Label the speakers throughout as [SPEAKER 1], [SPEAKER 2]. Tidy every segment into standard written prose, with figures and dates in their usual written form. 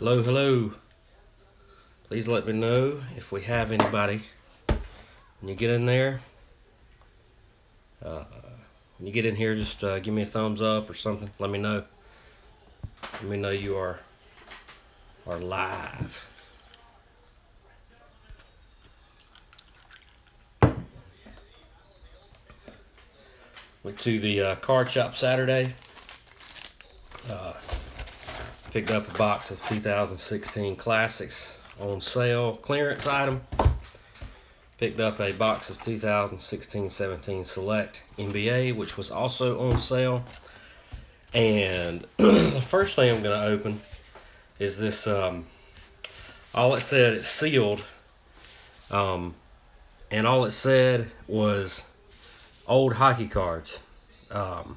[SPEAKER 1] Hello, hello. Please let me know if we have anybody. When you get in there, when you get in here, just give me a thumbs up or something. Let me know. Let me know you are live. Went to the card shop Saturday. Picked up a box of 2016 Classics on sale, clearance item. Picked up a box of 2016-17 Select NBA, which was also on sale. And the first thing I'm going to open is this. All it said, it's sealed. And all it said was old hockey cards. And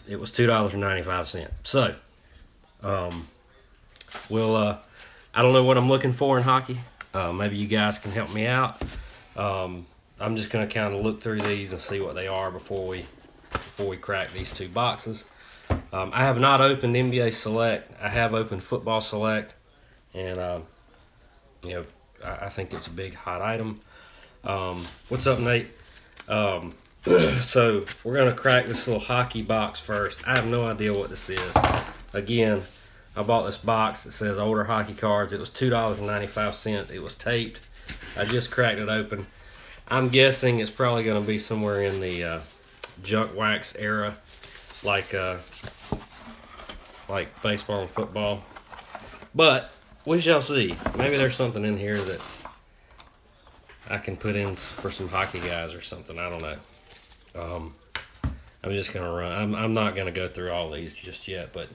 [SPEAKER 1] it was $2.95. So, I don't know what I'm looking for in hockey. Maybe you guys can help me out. I'm just going to kind of look through these and see what they are before we crack these two boxes. I have not opened NBA Select. I have opened Football Select, and I think it's a big hot item. What's up, Nate? So we're going to crack this little hockey box first. I have no idea what this is. Again, I bought this box that says older hockey cards. It was $2.95. It was taped. I just cracked it open. I'm guessing it's probably going to be somewhere in the junk wax era, like baseball and football. But we shall see. Maybe there's something in here that I can put in for some hockey guys or something. I don't know. I'm just going to run. I'm not going to go through all these just yet, but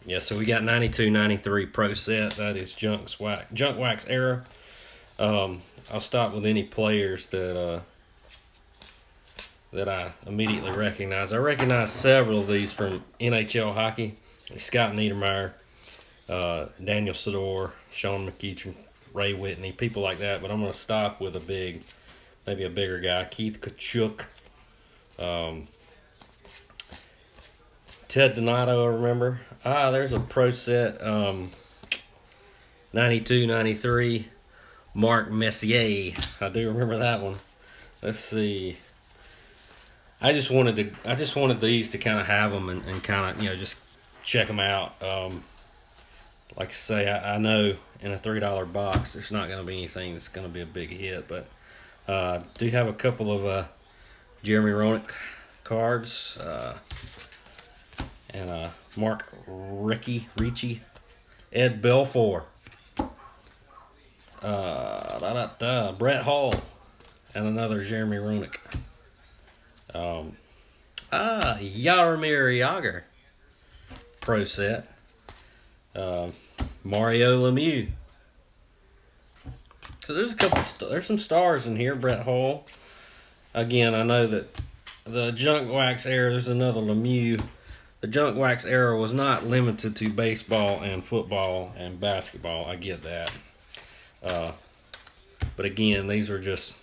[SPEAKER 1] yeah, so we got 92-93 Pro Set. That is junk wax era. I'll start with any players that I immediately recognize. I recognize several of these from NHL hockey. Scott Niedermayer, Daniel Sador, Sean McEachern, Ray Whitney, people like that. But I'm going to stop with maybe a bigger guy, Keith Tkachuk. Ted Donato, I remember. There's a Pro Set 92-93 Mark Messier. I do remember that one. Let's see. I just wanted these to kind of have them and kind of, just check them out. Like I say, I know in a $3 box there's not going to be anything that's going to be a big hit, but do have a couple of Jeremy Roenick cards. And Mark Ricci, Ed Belfour, Brett Hall, and another Jeremy Roenick. Jaromir Jagr, Pro Set. Mario Lemieux. So there's some stars in here. Brett Hall. Again, I know that the junk wax era, there's another Lemieux. The junk wax era was not limited to baseball and football and basketball. I get that. But again, these are just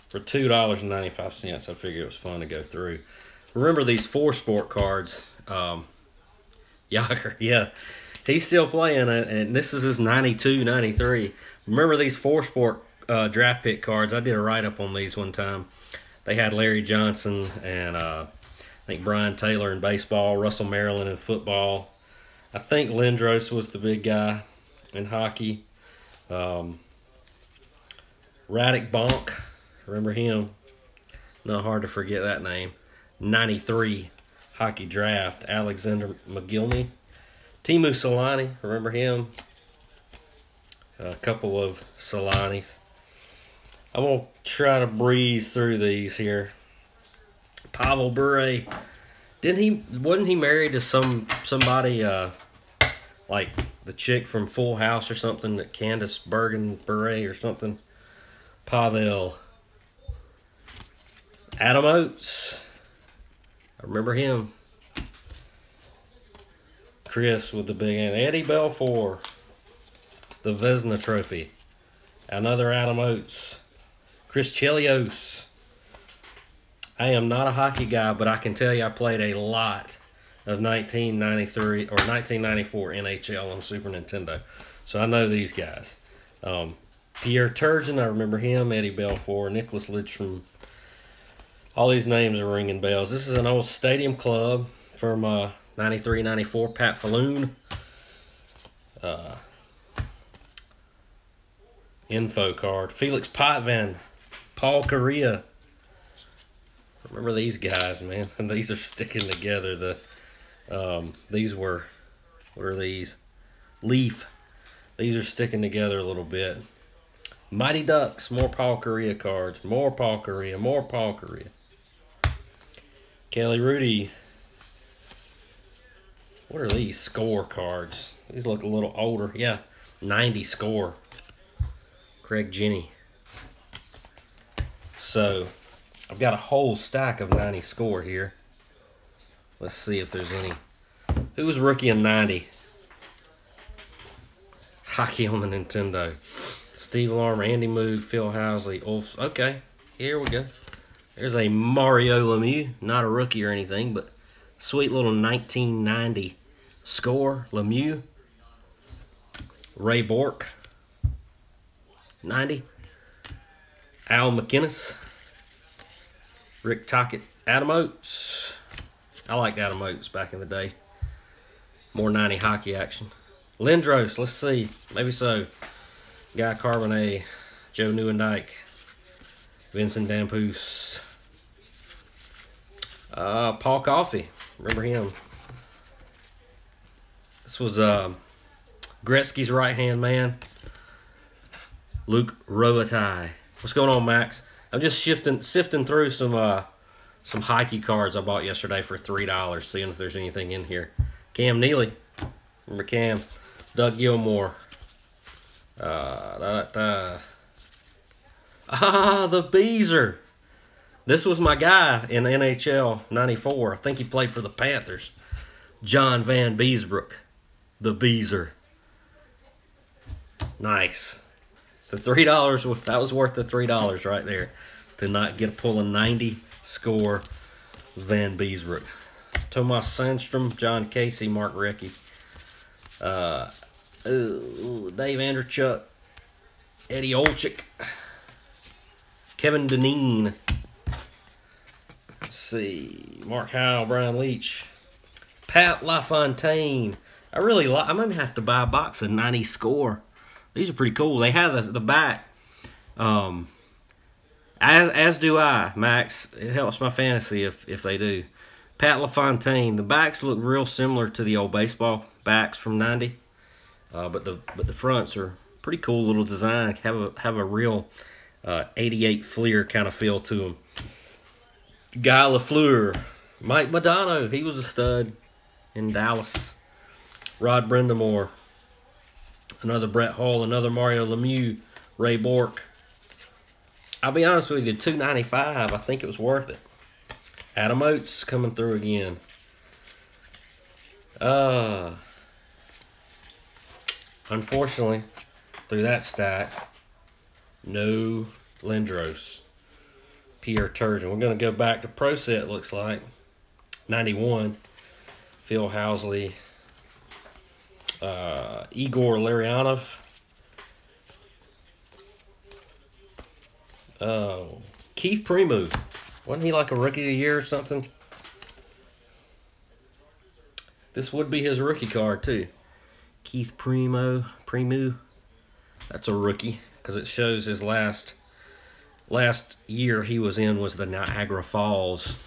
[SPEAKER 1] for $2.95. I figured it was fun to go through. Remember these 4-sport cards. Yager, yeah. He's still playing it, and this is his 92-93. Remember these 4-sport draft pick cards? I did a write-up on these one time. They had Larry Johnson and I think Brian Taylor in baseball, Russell Maryland in football. I think Lindros was the big guy in hockey. Radek Bonk, remember him? Not hard to forget that name. 93 hockey draft. Alexander McGillney. Teemu Selanne, remember him? A couple of Solanis. I'm going to try to breeze through these here. Pavel Bure. Wasn't he married to somebody like the chick from Full House or something, that Candace Bergen Bure or something? Pavel. Adam Oates. I remember him. Chris with the big hand. Eddie Belfour. The Vezina Trophy. Another Adam Oates. Chris Chelios. I am not a hockey guy, but I can tell you I played a lot of 1993 or 1994 NHL on Super Nintendo. So I know these guys. Pierre Turgeon, I remember him. Eddie Belfour, Nicholas Lidstrom. All these names are ringing bells. This is an old Stadium Club from 93, 94. Pat Falloon. Info card. Felix Potvin. Paul Correa. Remember these guys, man. And these are sticking together. These were, what are these? Leaf. These are sticking together a little bit. Mighty Ducks. More Paul Correa cards. More Paul Correa. More Paul Correa. Kelly Rudy. What are these? Score cards. These look a little older. Yeah. 90 score. Craig Jenny. So, I've got a whole stack of 90 score here. Let's see if there's any. Who was rookie in 90? Hockey on the Nintendo. Steve Larmer, Andy Moog, Phil Housley, Ulf. Okay, here we go. There's a Mario Lemieux. Not a rookie or anything, but sweet little 1990 score. Lemieux. Ray Bork. 90. Al McInnes. Rick Tocchet. Adam Oates. I liked Adam Oates back in the day. More 90 hockey action. Lindros, let's see. Maybe so. Guy Carbonet. Joe Nieuwendyk. Vincent Damphousse. Paul Coffey. Remember him. This was Gretzky's right-hand man. Luke Robitaille. What's going on, Max? I'm just sifting through some hockey cards I bought yesterday for $3, seeing if there's anything in here. Cam Neely. Remember Cam? Doug Gilmour. The Beezer. This was my guy in NHL 94. I think he played for the Panthers. John Van Beesbrook. The Beezer. Nice. The $3, that was worth the $3 right there. To not pull a 90 score Van Beesbrook. Tomas Sandstrom, John Casey, Mark Recchi. Dave Andrechuk. Eddie Olczyk. Kevin Dineen. Let's see. Mark Howell, Brian Leach. Pat LaFontaine. I might have to buy a box of 90 score. These are pretty cool. They have the back. As do I, Max. It helps my fantasy if they do. Pat LaFontaine. The backs look real similar to the old baseball backs from 90. But the fronts are pretty cool little design. Have a real 88 Fleer kind of feel to them. Guy Lafleur. Mike Modano. He was a stud in Dallas. Rod Brindamore. Another Brett Hull. Another Mario Lemieux. Ray Bork. I'll be honest with you, $2.95. I think it was worth it. Adam Oates coming through again. Unfortunately, through that stack, no Lindros. Pierre Turgeon. We're going to go back to Pro Set, looks like. 91. Phil Housley. Igor Larionov. Keith Primo. Wasn't he like a rookie of the year or something? This would be his rookie card, too. Keith Primo. That's a rookie, because it shows his last year he was in was the Niagara Falls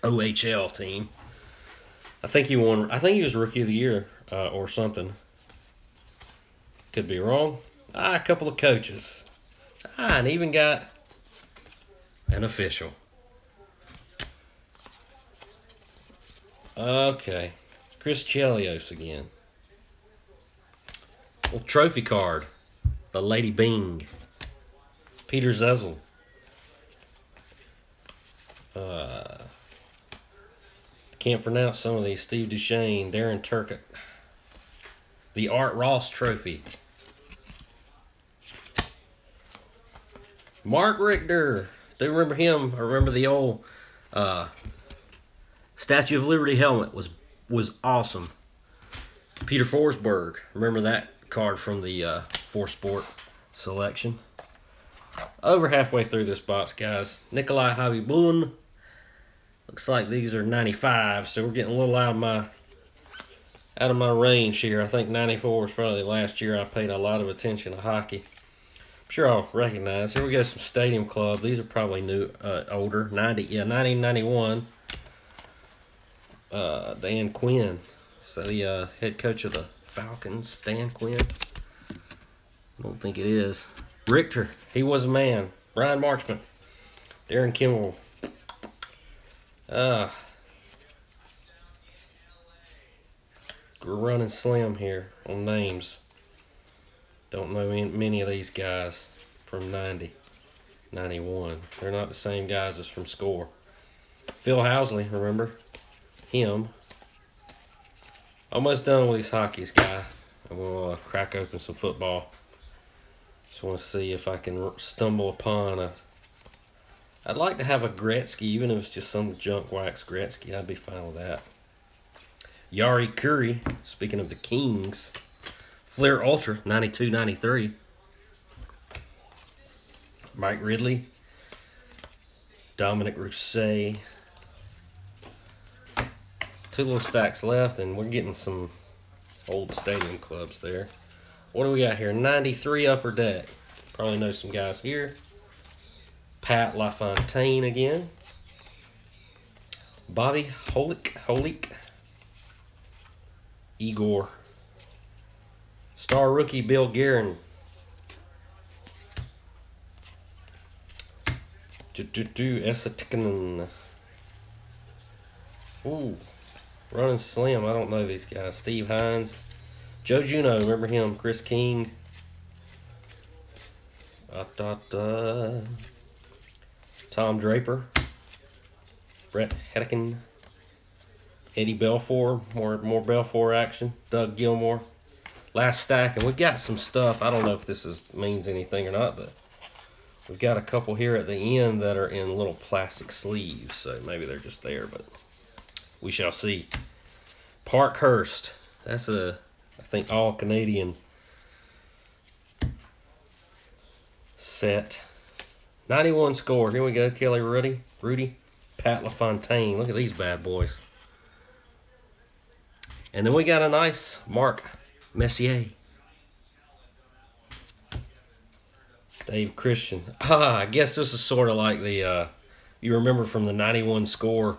[SPEAKER 1] OHL team. I think he won. I think he was rookie of the year or something. Could be wrong. A couple of coaches. And even got an official. Okay. Chris Chelios again. Well, trophy card. The Lady Bing. Peter Zezel. Can't pronounce some of these. Steve Duchesne. Darren Turcotte. The Art Ross Trophy. Mark Richter. Do you remember him? I remember the old Statue of Liberty helmet was awesome. Peter Forsberg. Remember that card from the 4-Sport selection. Over halfway through this box, guys. Nikolai Habibulin. Looks like these are 95, so we're getting a little out of my range here. I think 94 was probably the last year I paid a lot of attention to hockey. I'm sure I'll recognize. Here we go, some Stadium Club. These are probably new, older. 1991. Dan Quinn. So the head coach of the Falcons, Dan Quinn. I don't think it is. Richter, he was a man. Brian Marchment. Darren Kimmel. We're running slim here on names. Don't know many of these guys from 90, 91. They're not the same guys as from Score. Phil Housley, remember? Him. Almost done with these hockeys, guy. I'm going to crack open some football. Just want to see if I can stumble upon a... I'd like to have a Gretzky, even if it's just some junk wax Gretzky. I'd be fine with that. Yari Curry, speaking of the Kings. Flair Ultra, 92-93. Mike Ridley. Dominic Rousset. 2 little stacks left, and we're getting some old Stadium Clubs there. What do we got here? 93 Upper Deck. Probably know some guys here. Pat LaFontaine again. Bobby Holik. Igor. Star rookie Bill Guerin. Esatikanen. Ooh. Running slim. I don't know these guys. Steve Hines. Joe Juno. Remember him? Chris King. Tom Draper. Brett Hedican. Eddie Belfour. More Belfour action. Doug Gilmore. Last stack. And we've got some stuff. I don't know if this means anything or not, but we've got a couple here at the end that are in little plastic sleeves. So maybe they're just there, but we shall see. Parkhurst. That's I think, all Canadian set. 91 Score. Here we go. Kelly Rudy. Pat LaFontaine. Look at these bad boys. And then we got a nice Mark Messier. Dave Christian. I guess this is sort of like the, you remember from the 91 Score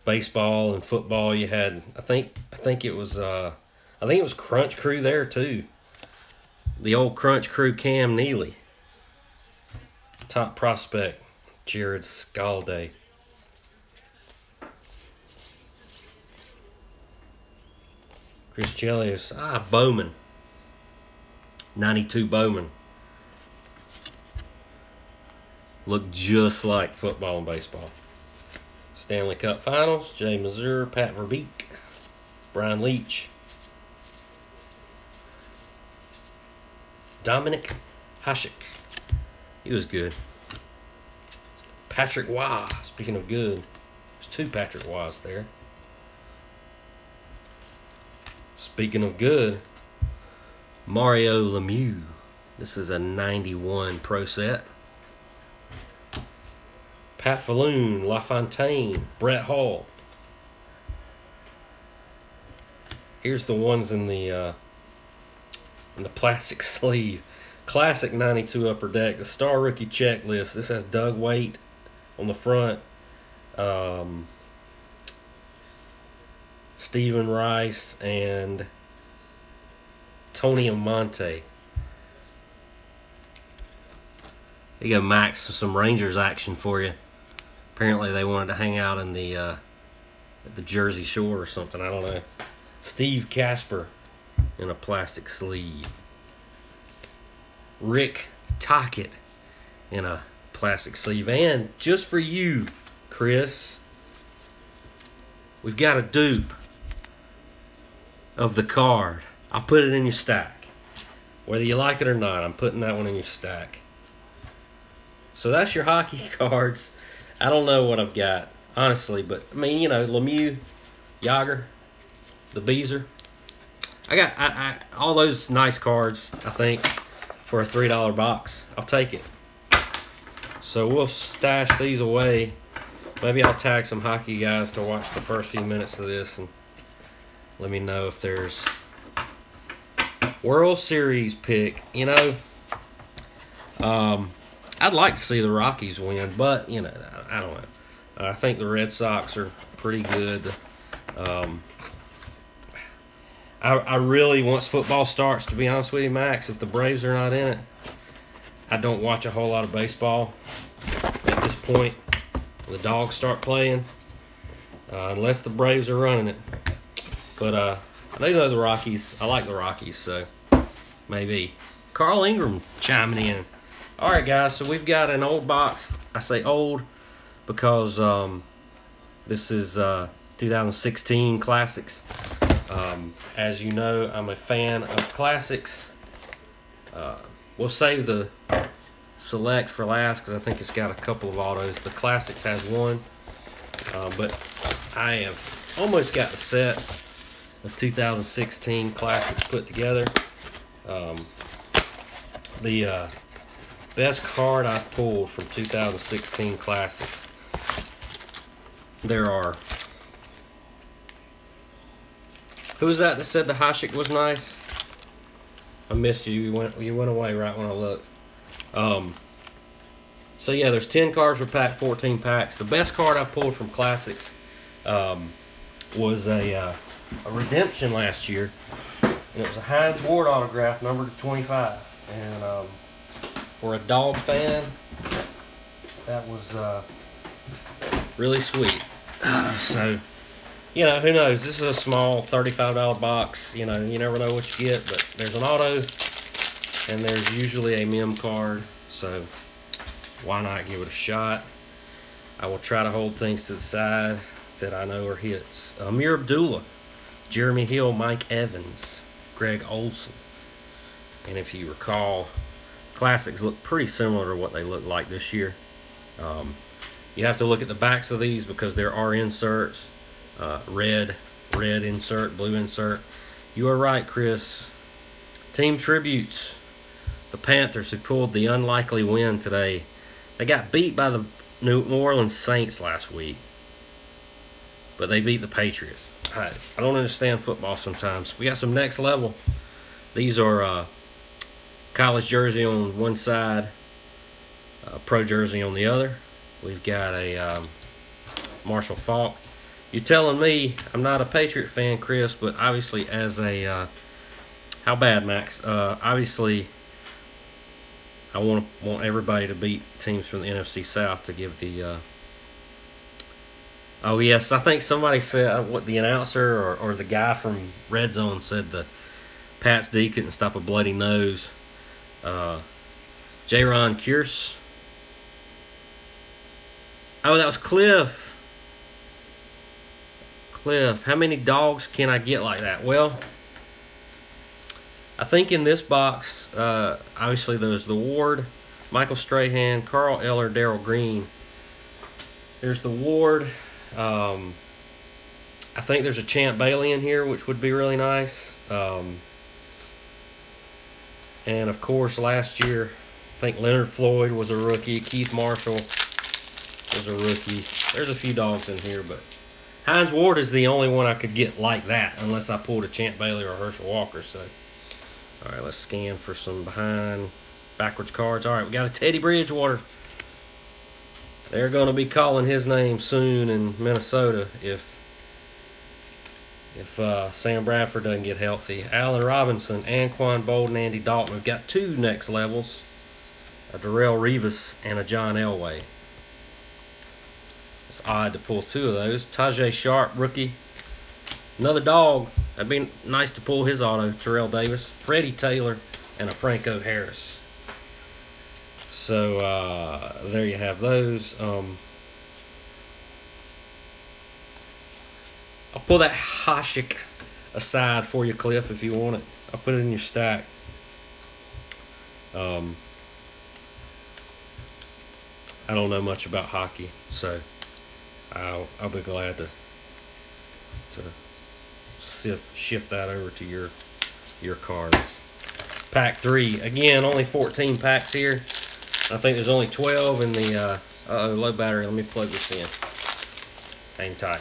[SPEAKER 1] baseball and football, you had, I think it was Crunch Crew there too. The old Crunch Crew Cam Neely. Top prospect, Jared Scalde. Chris Chelios. Bowman. 92 Bowman. Look just like football and baseball. Stanley Cup Finals. Jay Mazur, Pat Verbeek, Brian Leach. Dominic Hasek. He was good. Patrick Waugh. Speaking of good, there's 2 Patrick Waughs there. Speaking of good, Mario Lemieux. This is a 91 Pro set. Pat Falloon, LaFontaine, Brett Hall. Here's the ones in the plastic sleeve. Classic 92 Upper Deck. The Star Rookie Checklist. This has Doug Waite on the front. Stephen Rice and Tony Amonte. Here you go, Max. Some Rangers action for you. Apparently they wanted to hang out in the at the Jersey Shore or something. I don't know. Steve Casper in a plastic sleeve. Rick Tocchet in a plastic sleeve. And just for you, Chris, we've got a dupe of the card. I'll put it in your stack. Whether you like it or not, I'm putting that one in your stack. So that's your hockey cards. I don't know what I've got honestly. But I mean, you know, Lemieux, Yager, the Beezer. I got all those nice cards. I think for a $3 box, I'll take it. So we'll stash these away. Maybe I'll tag some hockey guys to watch the first few minutes of this and let me know if there's World Series pick. You know, I'd like to see the Rockies win, but you know, I don't know. I think the Red Sox are pretty good. I really, once football starts, to be honest with you, Max, if the Braves are not in it, I don't watch a whole lot of baseball at this point. The Dogs start playing, unless the Braves are running it. But I do know the Rockies. I like the Rockies, so maybe. Carl Ingram chiming in. All right, guys, so we've got an old box. I say old because this is 2016 Classics. As you know, I'm a fan of Classics. We'll save the Select for last because I think it's got a couple of autos. The Classics has one, but I have almost got the set of 2016 Classics put together. The best card I pulled from 2016 Classics. There are. Who was that said the Hasek was nice? I missed you. You went away right when I looked. So yeah, there's 10 cards per pack, 14 packs. The best card I pulled from Classics was a redemption last year, and it was a Hines Ward autograph, numbered to 25. And for a dog fan, that was really sweet. So, you know, who knows? This is a small $35 box. You know, you never know what you get, but there's an auto, and there's usually a mem card. So, why not give it a shot? I will try to hold things to the side that I know are hits. Amir Abdullah, Jeremy Hill, Mike Evans, Greg Olson. And if you recall, Classics look pretty similar to what they look like this year. You have to look at the backs of these because there are inserts. Red insert, blue insert. You are right, Chris. Team tributes. The Panthers, who pulled the unlikely win today. They got beat by the New Orleans Saints last week, but they beat the Patriots. I don't understand football sometimes. We got some next level. These are college jersey on one side, pro jersey on the other. We've got a Marshall Faulk. You're telling me I'm not a Patriot fan, Chris, but obviously as a how bad, Max? Obviously, I want everybody to beat teams from the NFC South to give the. Oh yes, I think somebody said what the announcer or the guy from Red Zone said the Pats D couldn't stop a bloody nose. Jaron Kearse. Oh, that was Cliff. Cliff, how many dogs can I get like that? Well, I think in this box, obviously there's the Ward, Michael Strahan, Carl Eller, Darrell Green. There's the Ward. I think there's a Champ Bailey in here, which would be really nice. And of course, last year, I think Leonard Floyd was a rookie. Keith Marshall was a rookie. There's a few dogs in here, but Hines Ward is the only one I could get like that, unless I pulled a Champ Bailey or a Herschel Walker. So, all right, let's scan for some backwards cards. All right, we got a Teddy Bridgewater. They're going to be calling his name soon in Minnesota if Sam Bradford doesn't get healthy. Allen Robinson, Anquan Bolden, Andy Dalton. We've got two next levels, a Darrelle Revis and a John Elway. It's odd to pull two of those. Tajay Sharp, rookie. Another dog. That'd be nice to pull his auto. Terrell Davis, Freddie Taylor, and a Franco Harris. So there you have those. I'll pull that Hasek aside for you, Cliff, if you want it. I'll put it in your stack. I don't know much about hockey, so I'll be glad to shift that over to your cards. Pack 3. Again, only 14 packs here. I think there's only 12 in the low battery. Let me plug this in. Hang tight.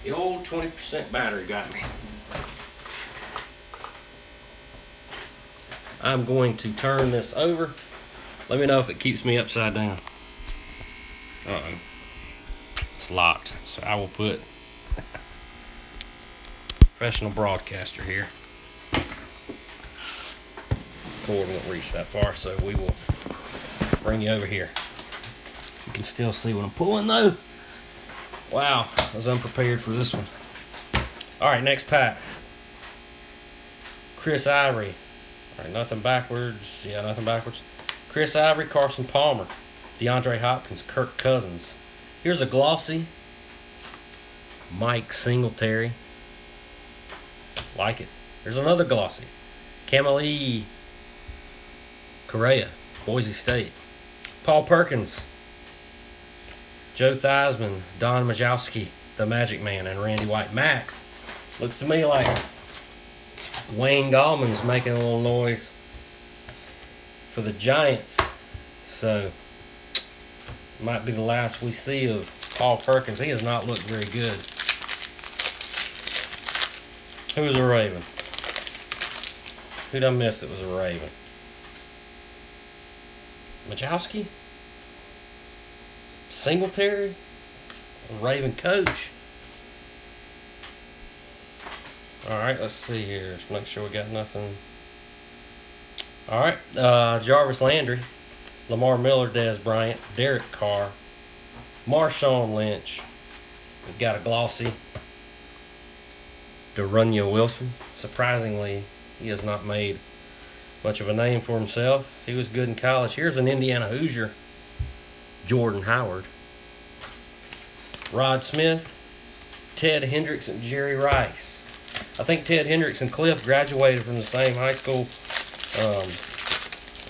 [SPEAKER 1] The old 20% battery got me. I'm going to turn this over. Let me know if it keeps me upside down. Uh-oh. It's locked. So I will put professional broadcaster here. Cord won't reach that far, so we will bring you over here. You can still see what I'm pulling though. Wow, I was unprepared for this one. Alright, next pack. Chris Ivory. Alright, nothing backwards. Yeah, nothing backwards. Chris Ivory, Carson Palmer, DeAndre Hopkins, Kirk Cousins. Here's a glossy. Mike Singletary. Like it. Here's another glossy. Camille Correa, Boise State. Paul Perkins. Joe Theismann, Don Majkowski, the Magic Man, and Randy White. Max. Looks to me like Wayne Gallman's making a little noise for the Giants. So, might be the last we see of Paul Perkins. He has not looked very good. Who was a Raven? Who'd I miss that was a Raven? Majkowski? Singletary? A Raven coach? Alright, let's see here. Let's make sure we got nothing. Alright, Jarvis Landry, Lamar Miller, Dez Bryant, Derek Carr, Marshawn Lynch. We've got a glossy. Darunya Wilson. Surprisingly, he has not made much of a name for himself. He was good in college. Here's an Indiana Hoosier, Jordan Howard. Rod Smith, Ted Hendricks, and Jerry Rice. I think Ted Hendricks and Cliff graduated from the same high school.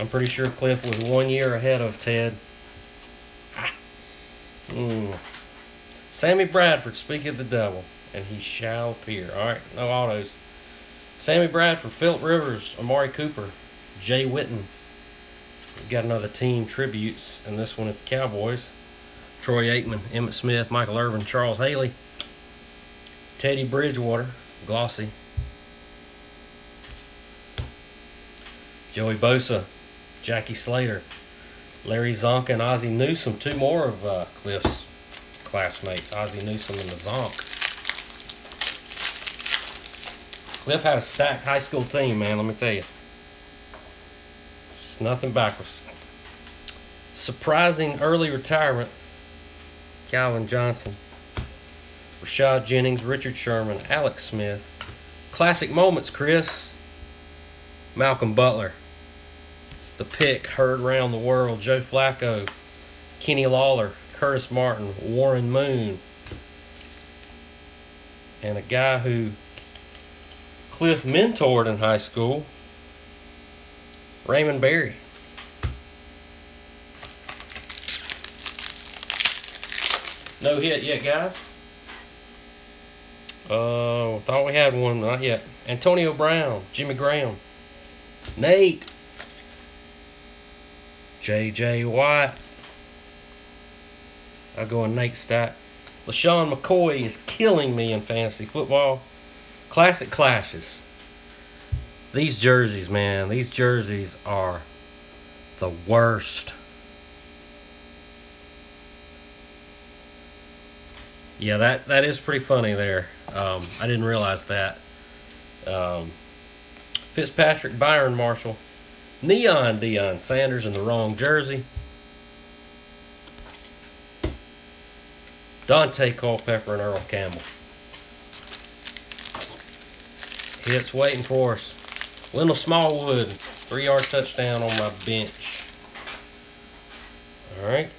[SPEAKER 1] I'm pretty sure Cliff was 1 year ahead of Ted. Sammy Bradford, speak of the devil, and he shall appear. All right, no autos. Sammy Bradford, Phillip Rivers, Amari Cooper, Jay Witten. We've got another team tributes, and this one is the Cowboys. Troy Aikman, Emmitt Smith, Michael Irvin, Charles Haley, Teddy Bridgewater, glossy. Joey Bosa, Jackie Slater, Larry Zonka, and Ozzie Newsome. Two more of Cliff's classmates, Ozzie Newsome and the Zonk. Cliff had a stacked high school team, man, let me tell you. It's nothing backwards. Surprising early retirement, Calvin Johnson, Rashad Jennings, Richard Sherman, Alex Smith. Classic moments, Chris. Malcolm Butler. The pick heard around the world. Joe Flacco, Kenny Lawler, Curtis Martin, Warren Moon. And a guy who Cliff mentored in high school, Raymond Berry. No hit yet, guys. Thought we had one, not yet. Antonio Brown, Jimmy Graham, Nate, J.J. Watt. I'll go on Nate's stat. LaShawn McCoy is killing me in fantasy football. Classic clashes. These jerseys, man, these jerseys are the worst. Yeah, that is pretty funny there. I didn't realize that. Fitzpatrick, Byron Marshall, Neon Deion Sanders in the wrong jersey. Dante Culpepper and Earl Campbell. Hits waiting for us. Wendell Smallwood, 3-yard touchdown on my bench. All right.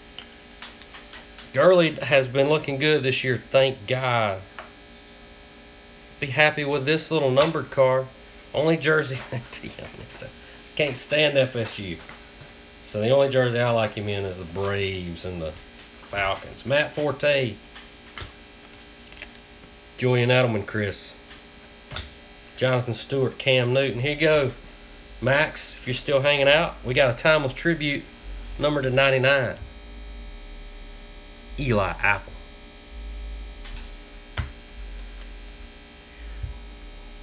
[SPEAKER 1] Gurley has been looking good this year, thank God. Be happy with this little numbered card. Only jersey. Can't stand FSU. So the only jersey I like him in is the Braves and the Falcons. Matt Forte. Julian Edelman, Chris. Jonathan Stewart, Cam Newton. Here you go. Max, if you're still hanging out, we got a timeless tribute number to 99. Eli Apple.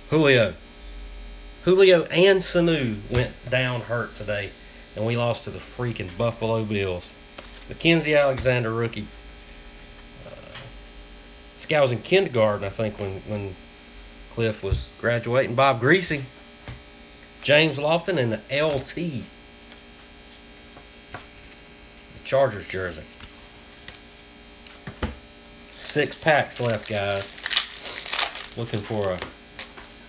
[SPEAKER 1] Julio and Sanu went down hurt today, and we lost to the freaking Buffalo Bills. Mackenzie Alexander, rookie. This guy was in kindergarten, I think, when Cliff was graduating. Bob Greasy. James Lofton and the LT. The Chargers jersey. 6 packs left, guys. Looking for a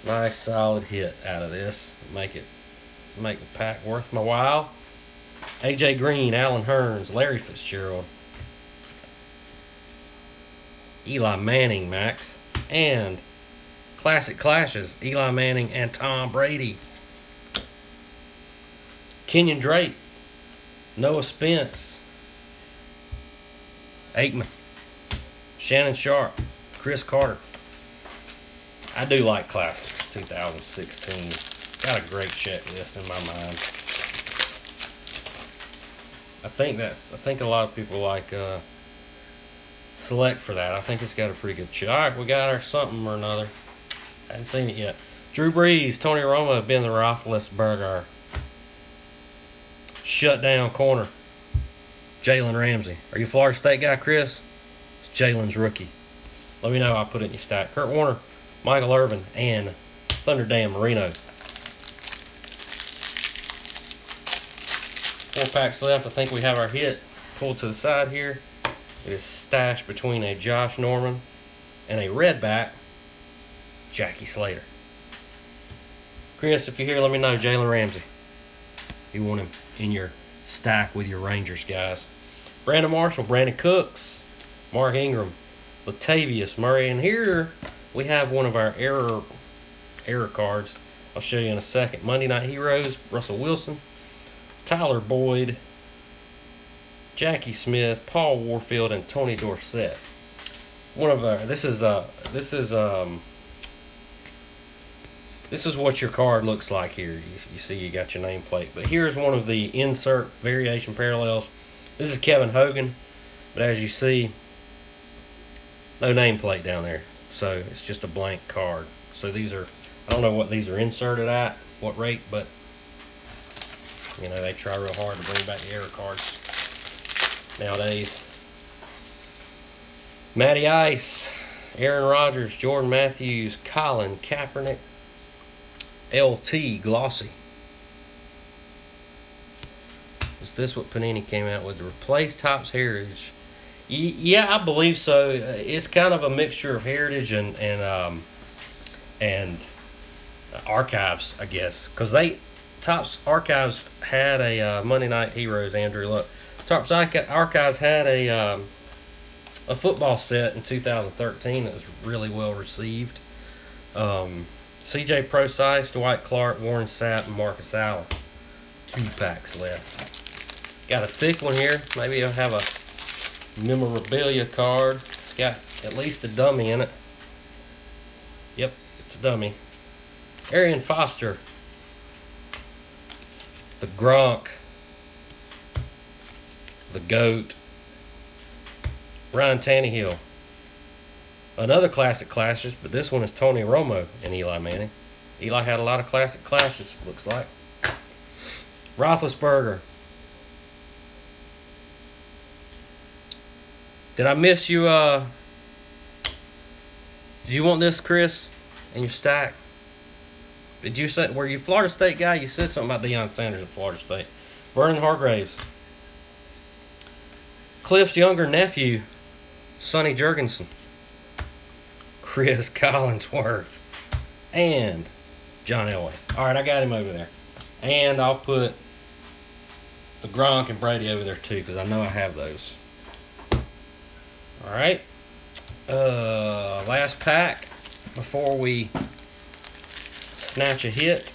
[SPEAKER 1] nice solid hit out of this. Make the pack worth my while. AJ Green, Alan Hearns, Larry Fitzgerald, Eli Manning, Max, and Classic Clashes, Eli Manning and Tom Brady. Kenyon Drake, Noah Spence, Aikman, Shannon Sharp, Chris Carter. I do like Classics 2016. Got a great checklist in my mind. I think a lot of people like Select for that. I think it's got a pretty good check. All right, we got our something or another. I haven't seen it yet. Drew Brees, Tony Romo, Ben the Roethlisberger. Shut down corner. Jalen Ramsey. Are you a Florida State guy, Chris? It's Jalen's rookie. Let me know. I'll put it in your stack. Kurt Warner, Michael Irvin, and Thunder Dan Marino. 4 packs left. I think we have our hit pulled to the side here. It is stashed between a Josh Norman and a redback, Jackie Slater. Chris, if you're here, let me know. Jalen Ramsey. You want him in your stack with your Rangers guys. Brandon Marshall, Brandon Cooks, Mark Ingram, Latavius Murray. And here we have one of our error cards. I'll show you in a second. Monday Night Heroes, Russell Wilson, Tyler Boyd, Jackie Smith, Paul Warfield, and Tony Dorsett. One of our this is what your card looks like here. You see you got your nameplate. But here's one of the insert variation parallels. This is Kevin Hogan, but as you see, no nameplate down there. So it's just a blank card. So these are, I don't know what these are inserted at, what rate, but you know, they try real hard to bring back the error cards nowadays. Matty Ice, Aaron Rodgers, Jordan Matthews, Colin Kaepernick, LT Glossy. Is this what Panini came out with? Replace Topps Heritage. Yeah, I believe so. It's kind of a mixture of heritage and archives, I guess, because Topps Archives had a Monday Night Heroes, Andrew Luck. Topps Archives had a football set in 2013 that was really well received. CJ Procise, Dwight Clark, Warren Sapp, and Marcus Allen. 2 packs left. Got a thick one here. Maybe I'll have a memorabilia card. It's got at least a dummy in it. Yep, it's a dummy. Arian Foster. The Gronk. The GOAT. Ryan Tannehill. Another classic clashes, but this one is Tony Romo and Eli Manning. Eli had a lot of classic clashes, looks like. Roethlisberger. Did I miss you? Did you want this, Chris, in your stack? Did you say, were you a Florida State guy? You said something about Deion Sanders at Florida State. Vernon Hargraves. Cliff's younger nephew, Sonny Jurgensen. Chris Collinsworth. And John Elway. All right, I got him over there. And I'll put the Gronk and Brady over there too, because I know I have those. All right. Last pack before we snatch a hit.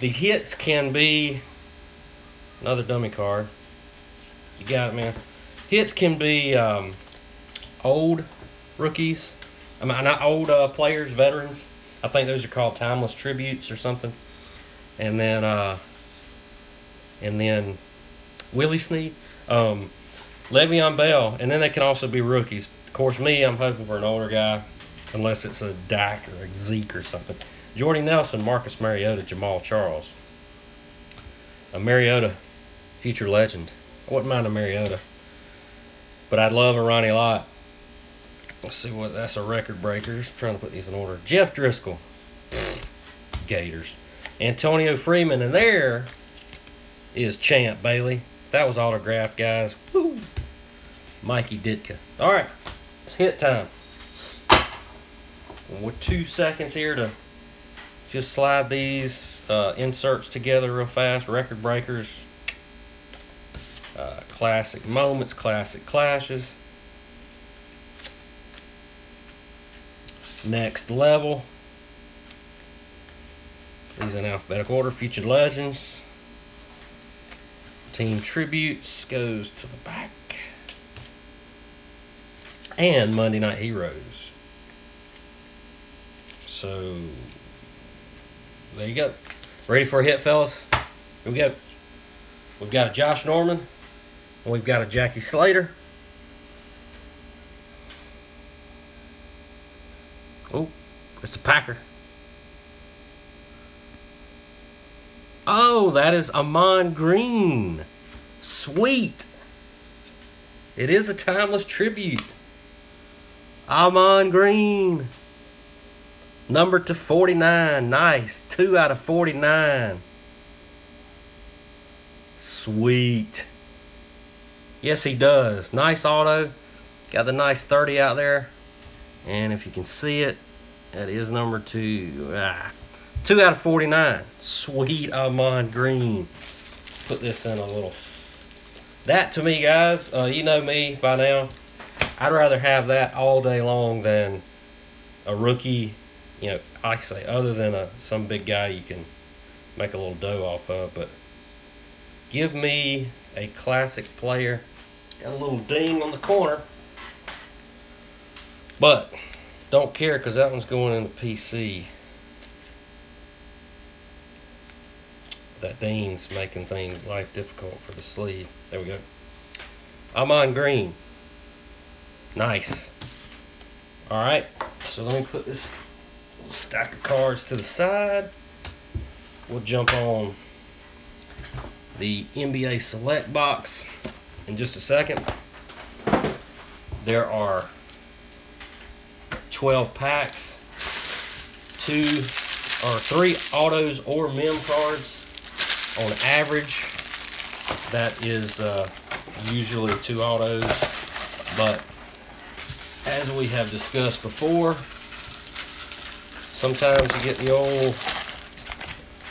[SPEAKER 1] The hits can be another dummy card. You got it, man. Hits can be old rookies. I mean, not old players, veterans. I think those are called timeless tributes or something. And then Willie Snead, Le'Veon Bell, and then they can also be rookies. Of course, I'm hoping for an older guy, unless it's a Dak or a Zeke or something. Jordy Nelson, Marcus Mariota, Jamal Charles. A Mariota, future legend. I wouldn't mind a Mariota, but I'd love a Ronnie Lott. Let's see what that's a record breaker. Just trying to put these in order. Jeff Driscoll, Gators. Antonio Freeman, and there is Champ Bailey. That was autographed, guys. Woo! Mikey Ditka. All right, it's hit time. With 2 seconds here to just slide these inserts together real fast. Record breakers, classic moments, classic clashes. Next level. These in alphabetical order. Featured legends. Team tributes goes to the back. And Monday Night Heroes. So there you go. Ready for a hit, fellas? Here we go. We've got a Josh Norman. And we've got a Jackie Slater. Oh, it's a Packer. Oh, that is Amon Green. Sweet. It is a timeless tribute. Amon Green. Number to 49. Nice. 2 out of 49. Sweet. Yes, he does. Nice auto. Got the nice 30 out there. And if you can see it, that is number 2. 2 out of 49. Sweet Amon Green. Let's put this in a little... That, to me, guys, you know me by now. I'd rather have that all day long than a rookie, you know, like I say, other than some big guy you can make a little dough off of. But give me a classic player. Got a little ding on the corner. But don't care because that one's going in the PC. That ding's making things life difficult for the sleeve. There we go. Amon Green. Nice. All right. So let me put this stack of cards to the side. We'll jump on the NBA Select box in just a second. There are 12 packs, 3 autos or mem cards. On average, that is usually 2 autos, but as we have discussed before, sometimes you get the old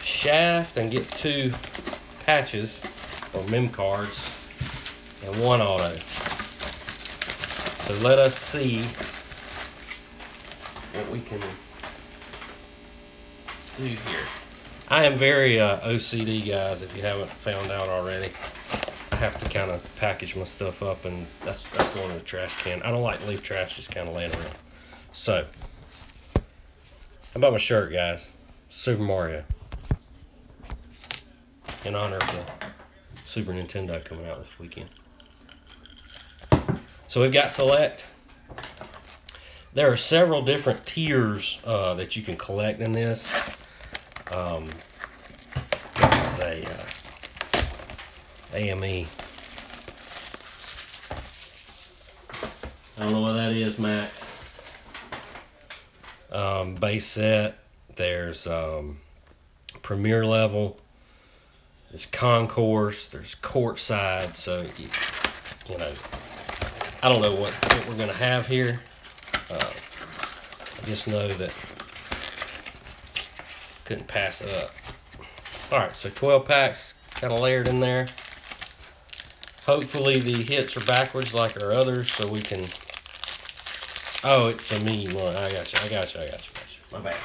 [SPEAKER 1] shaft and get 2 patches or mem cards and 1 auto. So let us see what we can do here. I am very OCD, guys, if you haven't found out already. I have to kind of package my stuff up, and that's going in the trash can. I don't like to leave trash just kind of laying around. So, how about my shirt, guys? Super Mario. In honor of the Super Nintendo coming out this weekend. So we've got Select. There are several different tiers that you can collect in this. It's a AME. I don't know what that is, Max. Base set. There's premier level. There's concourse. There's courtside. So you know, I don't know what we're gonna have here. I just know that couldn't pass it up. All right, so 12 packs kind of layered in there. Hopefully the hits are backwards like our others, so we can. Oh, it's a mean one. I got you. My bad.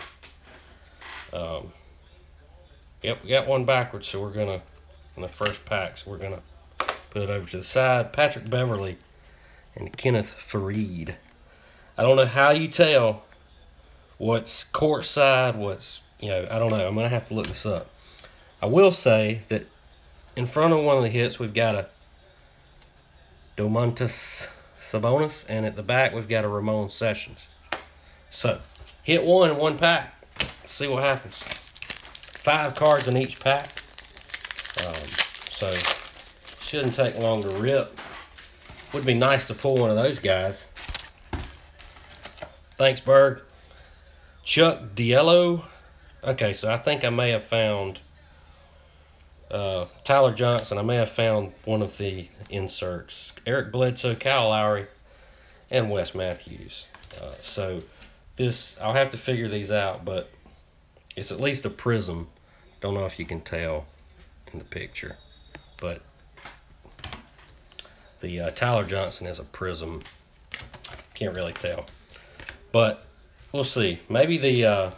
[SPEAKER 1] Yep, we got one backwards, so we're gonna, in the first pack, so we're gonna put it over to the side. Patrick Beverly and Kenneth Fareed. I don't know how you tell what's courtside, what's, I don't know. I'm gonna have to look this up. I will say that in front of one of the hits, we've got a Domantas Sabonis, and at the back, we've got a Ramon Sessions. So, hit one in one pack. Let's see what happens. 5 cards in each pack. So, shouldn't take long to rip. Would be nice to pull one of those guys. Thanks, Berg. Chuck Diello. Okay, so I think I may have found Tyler Johnson. I may have found one of the inserts. Eric Bledsoe, Kyle Lowry, and Wes Matthews. So this, I'll have to figure these out, but it's at least a prism. Don't know if you can tell in the picture, but the Tyler Johnson is a prism. Can't really tell, but we'll see. Maybe the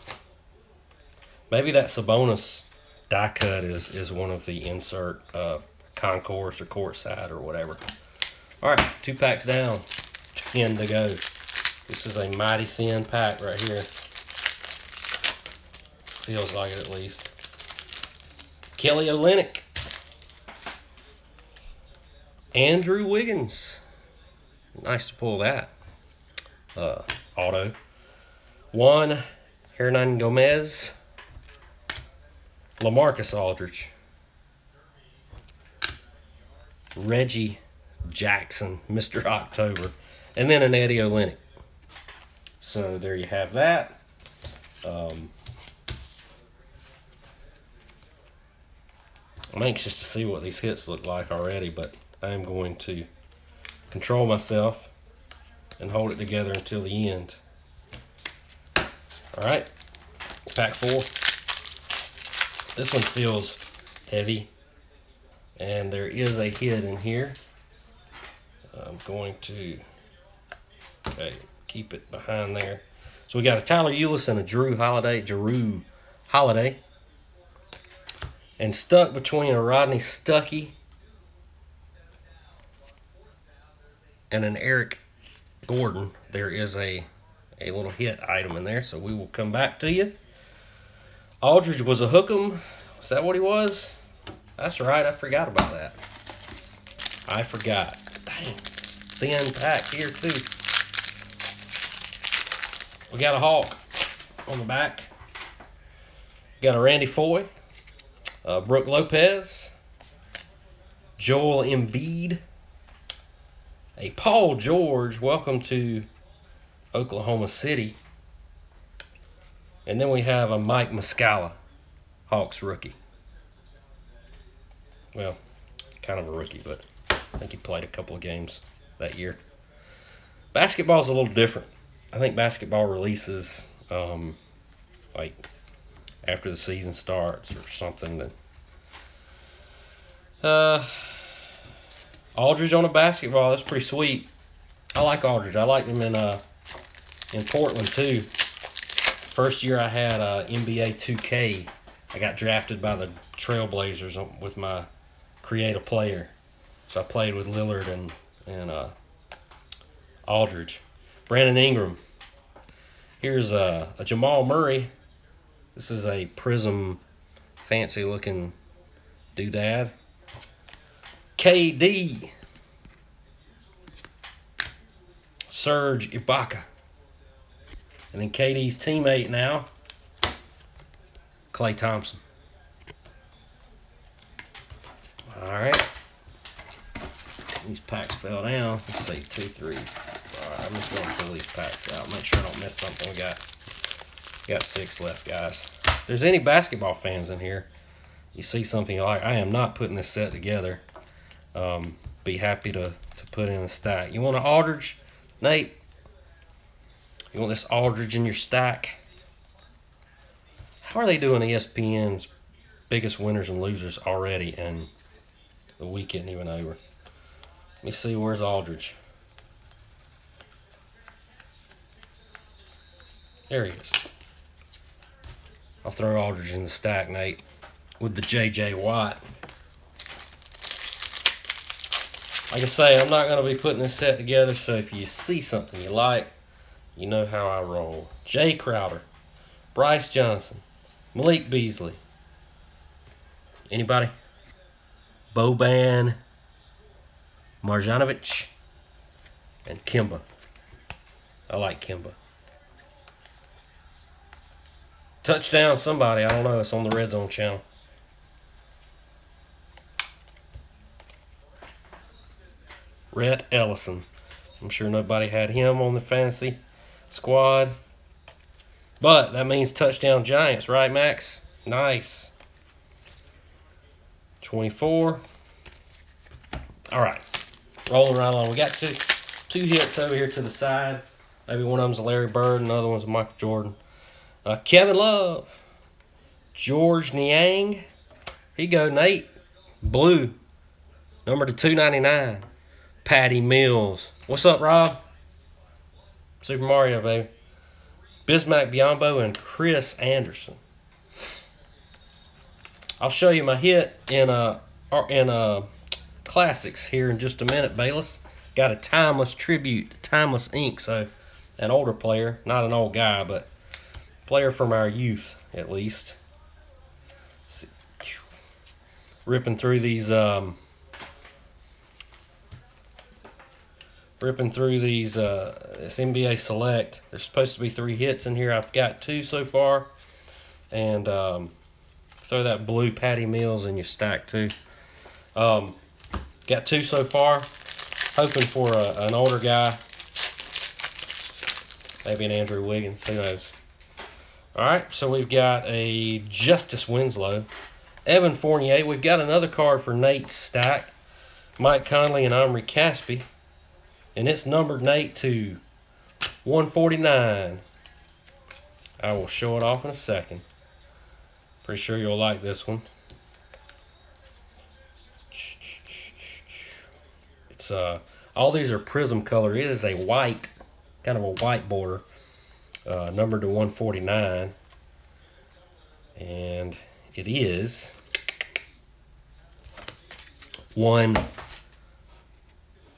[SPEAKER 1] maybe that Sabonis die cut is one of the insert concourse or courtside or whatever. All right, 2 packs down, 10 to go. This is a mighty thin pack right here. Feels like it at least. Kelly Olynyk. Andrew Wiggins. Nice to pull that. Auto. Juan Hernan Gomez. LaMarcus Aldridge. Reggie Jackson, Mr. October. And then an Eddie Olynyk. So there you have that. I'm anxious to see what these hits look like already, but I am going to control myself and hold it together until the end. All right, pack 4. This one feels heavy, and there is a hit in here. I'm going to keep it behind there. So we got a Tyler Ulis and a Drew Holiday. And stuck between a Rodney Stuckey and an Eric Gordon, there is a little hit item in there, so we will come back to you. Aldridge was a hook'em. Is that what he was? That's right, I forgot about that. I forgot. Dang, thin pack here too. We got a Hawk on the back. We got a Randy Foye. Brooke Lopez, Joel Embiid, a Paul George, welcome to Oklahoma City, and then we have a Mike Muscala, Hawks rookie. Well, kind of a rookie, but I think he played a couple of games that year. Basketball's a little different. I think basketball releases like after the season starts or something. That Aldridge on a basketball, that's pretty sweet. I like Aldridge. I like him in Portland too. First year I had NBA 2K, I got drafted by the Trailblazers with my create a player. So I played with Lillard and Aldridge. Brandon Ingram. Here's a Jamal Murray. This is a Prism, fancy looking doodad. KD. Serge Ibaka. And then KD's teammate now, Klay Thompson. All right. These packs fell down. Let's see, 2, 3. All right, I'm just going to pull these packs out. Make sure I don't miss something. We got 6 left, guys. If there's any basketball fans in here, you see something you like, I am not putting this set together. Be happy to put in a stack. You want an Aldridge, Nate? You want this Aldridge in your stack? How are they doing ESPN's biggest winners and losers already, and the week isn't even over? Let me see, where's Aldridge? There he is. I'll throw Aldridge in the stack, Nate, with the J.J. Watt. Like I say, I'm not going to be putting this set together, so if you see something you like, you know how I roll. Jay Crowder, Bryce Johnson, Malik Beasley. Anybody? Boban Marjanovic and Kemba. I like Kemba. Touchdown somebody. I don't know. It's on the Red Zone channel. Rhett Ellison. I'm sure nobody had him on the fantasy squad. But that means touchdown Giants, right, Max? Nice. 24. All right. Rolling right along. We got two hits over here to the side. Maybe one of them's a Larry Bird, another one's a Michael Jordan. Kevin Love. George Niang. Here you go, Nate. Blue. Number to 299. Patty Mills. What's up, Rob? Super Mario, baby. Bismack Biyombo and Chris Anderson. I'll show you my hit in classics here in just a minute, Bayless. Got a timeless tribute, timeless ink. So, an older player, not an old guy, but player from our youth, at least. Ripping through these this NBA Select. There's supposed to be 3 hits in here. I've got 2 so far. And throw that blue Patty Mills in your stack too. Got 2 so far. Hoping for an older guy. Maybe an Andrew Wiggins. Who knows? Alright, so we've got a Justice Winslow. Evan Fournier. We've got another card for Nate's stack. Mike Conley and Omri Caspi. And it's numbered, Nate, to 149. I will show it off in a second. Pretty sure you'll like this one. It's all these are prism color. It is a white, kind of a white border, numbered to 149. And it is one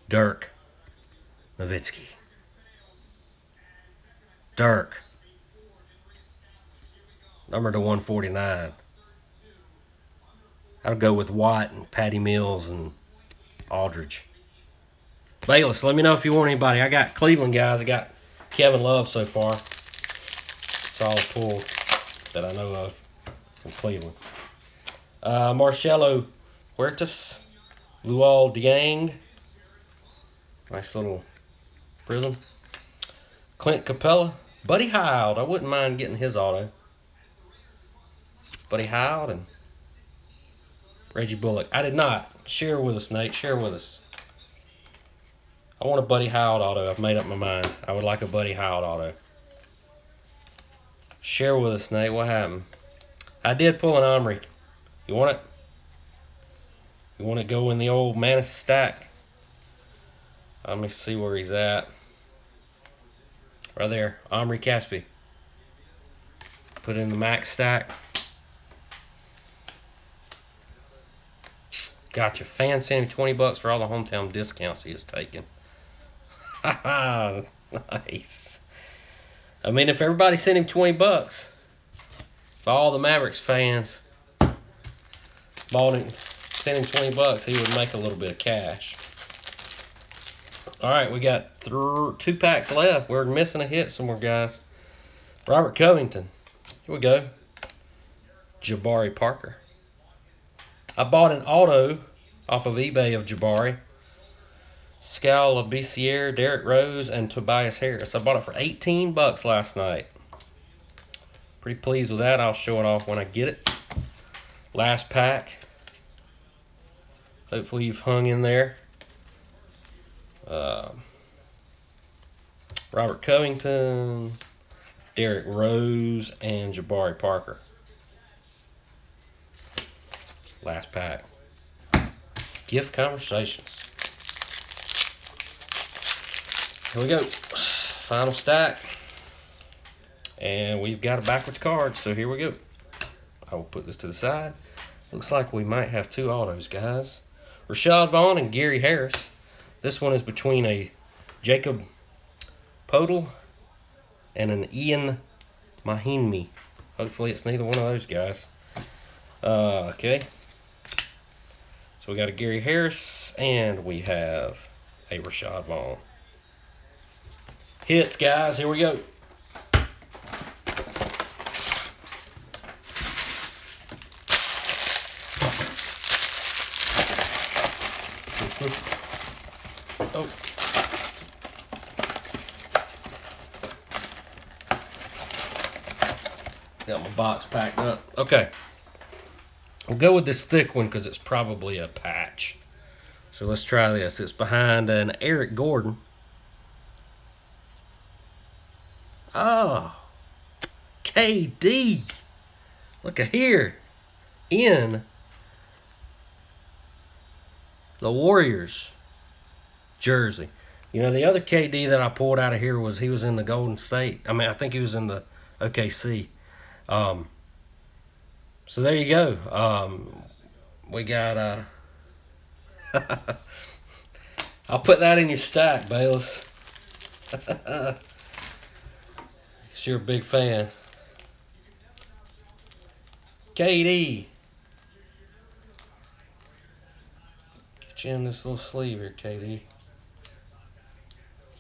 [SPEAKER 1] Dirk Nowitzki. Dirk. Number to 149. I'll go with Watt and Patty Mills and Aldridge. Bayless, let me know if you want anybody. I got Cleveland guys. I got Kevin Love so far. That's all I pulled that I know of from Cleveland. Marcelo Huertas. Luol Dieng. Nice little prism. Clint Capella. Buddy Hield. I wouldn't mind getting his auto. Buddy Hield and Reggie Bullock. I did not. Share with us, Nate. Share with us. I want a Buddy Hield auto. I've made up my mind. I would like a Buddy Hield auto. Share with us, Nate. What happened? I did pull an Omri. You want it? You want to go in the old Manus stack? Let me see where he's at. Right there. Omri Caspi. Put in the max stack. Gotcha. Fan sent him $20 for all the hometown discounts he has taken. Nice. I mean, if everybody sent him $20, if all the Mavericks fans sent him $20, he would make a little bit of cash. All right, we got 2 packs left. We're missing a hit somewhere, guys. Robert Covington. Here we go. Jabari Parker. I bought an auto off of eBay of Jabari. Scal Labissiere, Derrick Rose, and Tobias Harris. I bought it for $18 last night. Pretty pleased with that. I'll show it off when I get it. Last pack. Hopefully you've hung in there. Robert Covington, Derrick Rose, and Jabari Parker. Last pack. Gift conversations. Here we go. Final stack. And we've got a backwards card, so here we go. I will put this to the side. Looks like we might have two autos, guys. Rashad Vaughn and Gary Harris. This one is between a Jacob Podol and an Ian Mahinmi. Hopefully it's neither one of those guys. Okay. So we got a Gary Harris and we have a Rashad Vaughn. Hits, guys. Here we go. Oh. Got my box packed up. Okay. We'll go with this thick one because it's probably a patch. So let's try this. It's behind an Eric Gordon. Oh. KD. Look at here. In the Warriors jersey. You know, the other KD that I pulled out of here was he was in the Golden State. I mean, I think he was in the OKC. So there you go. We got I'll put that in your stack, Bayless. You're a big fan. KD. Get you in this little sleeve here, KD.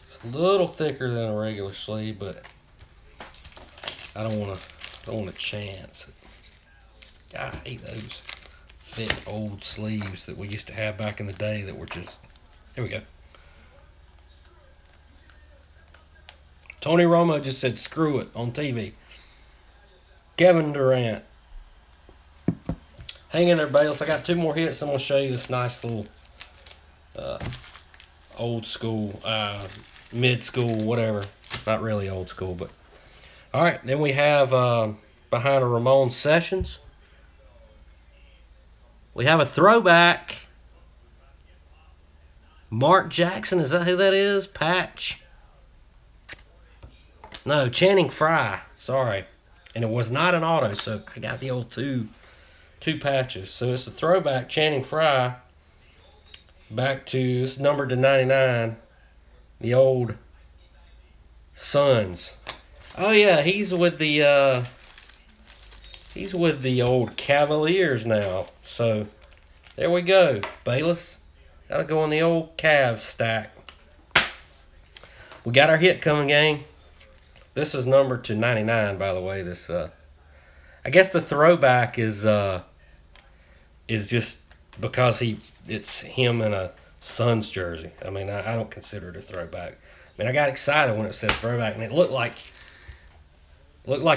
[SPEAKER 1] It's a little thicker than a regular sleeve, but I don't want to chance it. God, I hate those thick old sleeves that we used to have back in the day that were just. Here we go. Tony Romo just said screw it on TV. Kevin Durant. Hang in there, Bayless. I got two more hits. I'm going to show you this nice little old school, mid-school, whatever. Not really old school, but. All right, then we have behind a Ramon Sessions. We have a throwback. Mark Jackson, is that who that is? Patch. No, Channing Frye. Sorry. And it was not an auto, so I got the old two patches. So it's a throwback, Channing Frye. Back to, it's numbered to 99. The old Suns. Oh yeah, he's with the old Cavaliers now. So there we go, Bayless. That'll go on the old Cavs stack. We got our hit coming, gang. This is numbered to 99, by the way. This I guess the throwback is just because it's him in a Suns jersey. I mean, I don't consider it a throwback. I mean, I got excited when it said throwback, and it looked like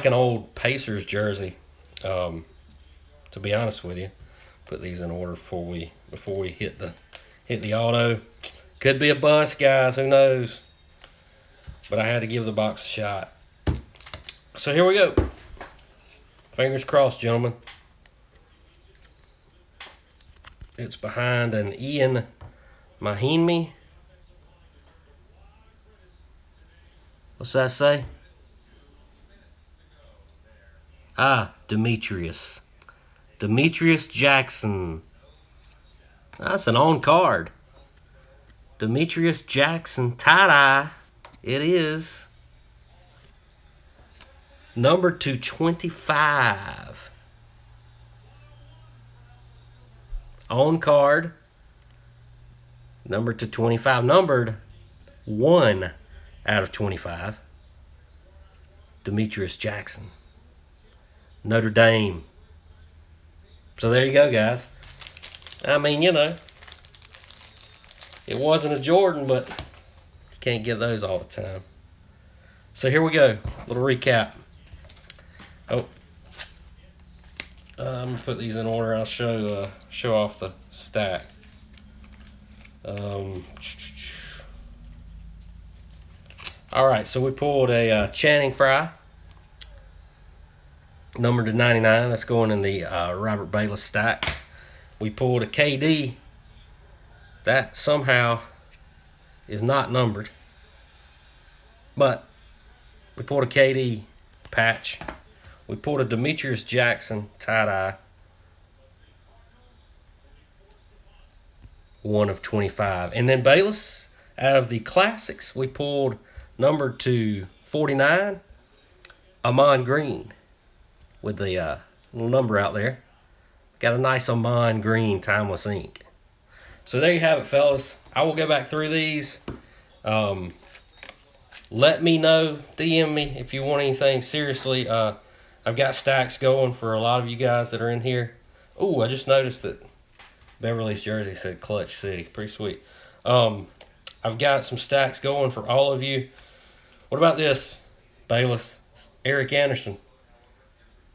[SPEAKER 1] an old Pacers jersey. To be honest with you, put these in order before we hit the auto. Could be a bust, guys. Who knows? But I had to give the box a shot. So here we go. Fingers crossed, gentlemen. It's behind an Ian Mahinmi. What's that say? Demetrius Jackson. That's an on card. Demetrius Jackson, tie-dye. It is. Number 225. On card. Number 225. Numbered 1 out of 25. Demetrius Jackson. Notre Dame. So there you go, guys. I mean, you know, it wasn't a Jordan, but you can't get those all the time. So here we go. Little recap. Oh, I'm gonna put these in order. I'll show off the stack. All right, so we pulled a Channing Frye, numbered to 99. That's going in the Robert Bayless stack. We pulled a KD. That somehow is not numbered. But we pulled a KD patch. We pulled a Demetrius Jackson tie-dye. 1/25. And then Bayless, out of the classics, we pulled number 249, Amon Green, with the little number out there. Got a nice Amon Green timeless ink. So there you have it, fellas. I will go back through these. Let me know, DM me if you want anything. Seriously, I've got stacks going for a lot of you guys that are in here. Oh, I just noticed that Beverly's jersey said Clutch City. Pretty sweet. I've got some stacks going for all of you. What about this, Bayless? Eric Anderson.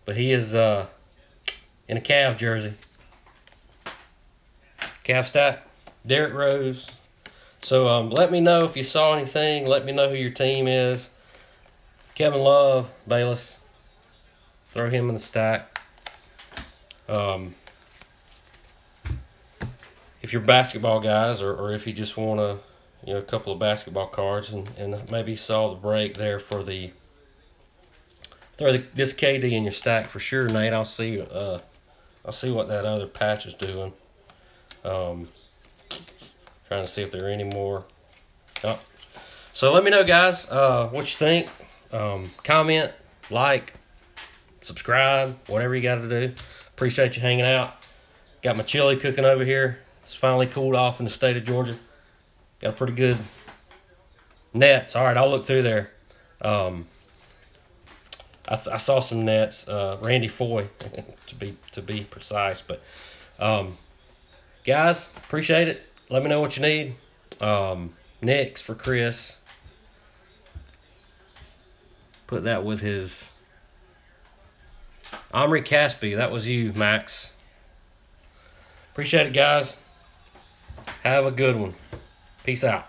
[SPEAKER 1] But he is in a Cav jersey. Cav stack. Derrick Rose. So let me know if you saw anything. Let me know who your team is. Kevin Love, Bayless. Throw him in the stack. If you're basketball guys, or if you just want a couple of basketball cards, and maybe saw the break there for the throw this KD in your stack for sure, Nate. I'll see what that other patch is doing. Trying to see if there are any more. Oh. So let me know, guys, what you think. Comment, like, subscribe, whatever you got to do. Appreciate you hanging out. Got my chili cooking over here. It's finally cooled off in the state of Georgia. Got a pretty good nets. All right, I'll look through there. I saw some nets. Randy Foy, to be precise. But guys, appreciate it. Let me know what you need. Nick's for Chris. Put that with his Omri Caspi. That was you, Max. Appreciate it, guys. Have a good one. Peace out.